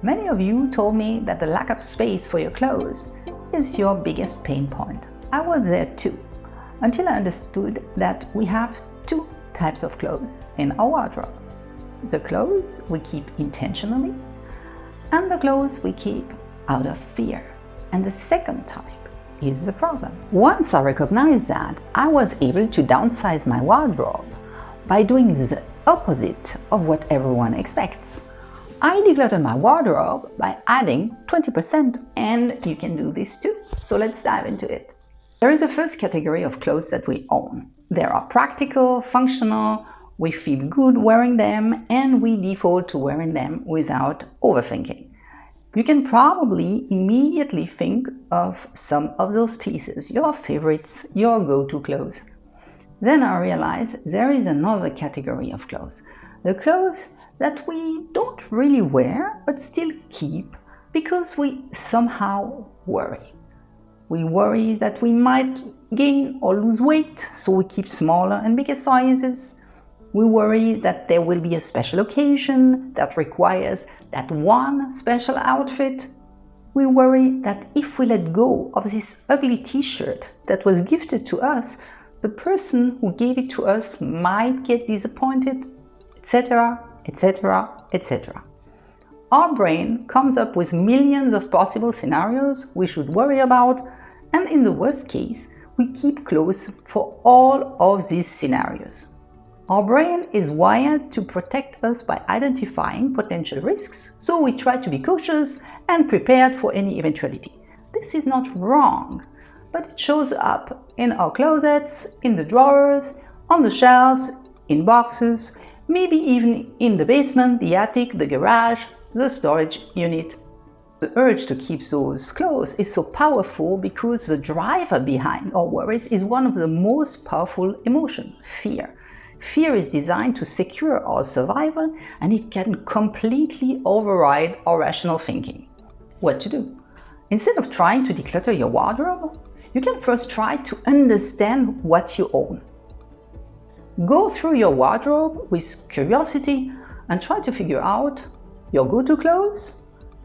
Many of you told me that the lack of space for your clothes is your biggest pain point. I was there too, until I understood that we have two types of clothes in our wardrobe. The clothes we keep intentionally and the clothes we keep out of fear. And the second type is the problem. Once I recognized that, I was able to downsize my wardrobe by doing the opposite of what everyone expects. I decluttered my wardrobe by adding 20%, and you can do this too. So let's dive into it. There is a first category of clothes that we own. They are practical, functional, we feel good wearing them, and we default to wearing them without overthinking. You can probably immediately think of some of those pieces, your favorites, your go-to clothes. Then I realized there is another category of clothes. The clothes that we don't really wear but still keep because we somehow worry. We worry that we might gain or lose weight, so we keep smaller and bigger sizes. We worry that there will be a special occasion that requires that one special outfit. We worry that if we let go of this ugly t-shirt that was gifted to us, the person who gave it to us might get disappointed, etc., etc., etc. Our brain comes up with millions of possible scenarios we should worry about, and in the worst case, we keep clothes for all of these scenarios. Our brain is wired to protect us by identifying potential risks, so we try to be cautious and prepared for any eventuality. This is not wrong, but it shows up in our closets, in the drawers, on the shelves, in boxes, maybe even in the basement, the attic, the garage, the storage unit. The urge to keep those clothes is so powerful because the driver behind our worries is one of the most powerful emotions, fear. Fear is designed to secure our survival, and it can completely override our rational thinking. What to do? Instead of trying to declutter your wardrobe, you can first try to understand what you own. Go through your wardrobe with curiosity and try to figure out your go-to clothes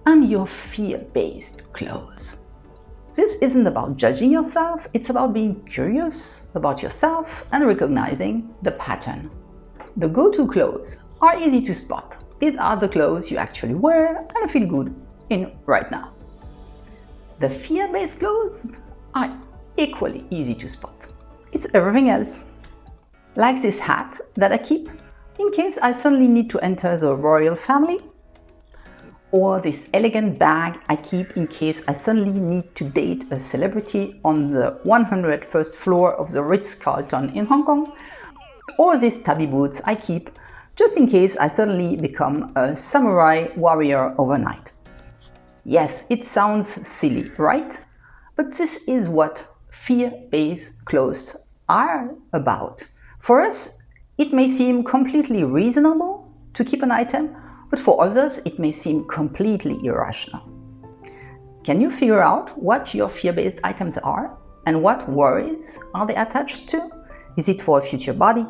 and your fear-based clothes. This isn't about judging yourself, it's about being curious about yourself and recognizing the pattern. The go-to clothes are easy to spot. These are the clothes you actually wear and feel good in right now. The fear-based clothes are equally easy to spot. It's everything else. Like this hat that I keep in case I suddenly need to enter the royal family, or this elegant bag I keep in case I suddenly need to date a celebrity on the 101st floor of the Ritz-Carlton in Hong Kong, or these tabby boots I keep just in case I suddenly become a samurai warrior overnight. Yes, it sounds silly, right? But this is what fear-based clothes are about. For us, it may seem completely reasonable to keep an item, but for others, it may seem completely irrational. Can you figure out what your fear-based items are and what worries are they attached to? Is it for a future body,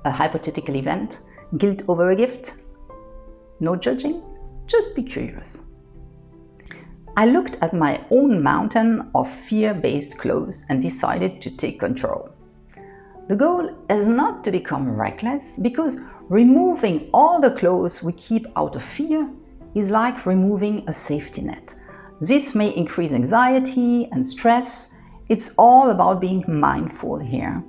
a hypothetical event, guilt over a gift? No judging, just be curious. I looked at my own mountain of fear-based clothes and decided to take control. The goal is not to become reckless, because removing all the clothes we keep out of fear is like removing a safety net. This may increase anxiety and stress. It's all about being mindful here.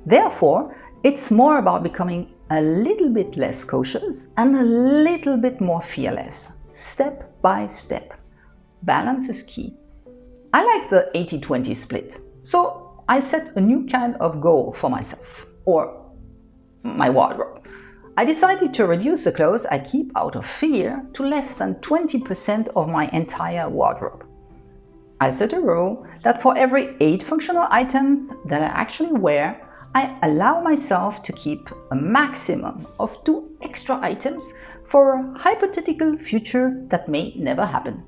Therefore, it's more about becoming a little bit less cautious and a little bit more fearless, step by step. Balance is key. I like the 80-20 split, so I set a new kind of goal for myself, or my wardrobe. I decided to reduce the clothes I keep out of fear to less than 20% of my entire wardrobe. I set a rule that for every 8 functional items that I actually wear, I allow myself to keep a maximum of 2 extra items for a hypothetical future that may never happen.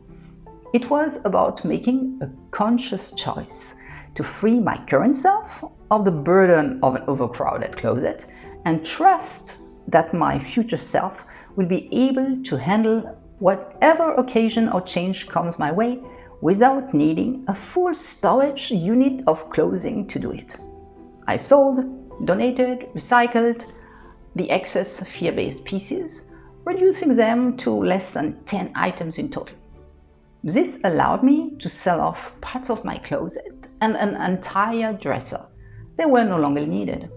It was about making a conscious choice to free my current self of the burden of an overcrowded closet and trust that my future self will be able to handle whatever occasion or change comes my way without needing a full storage unit of clothing to do it. I sold, donated, recycled the excess fear-based pieces, reducing them to less than 10 items in total. This allowed me to sell off parts of my closet and an entire dresser. They were no longer needed.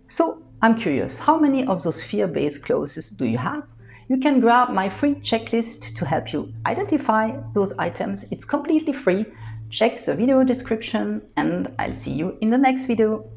So I'm curious, how many of those fear-based clothes do you have? You can grab my free checklist to help you identify those items. It's completely free. Check the video description and I'll see you in the next video.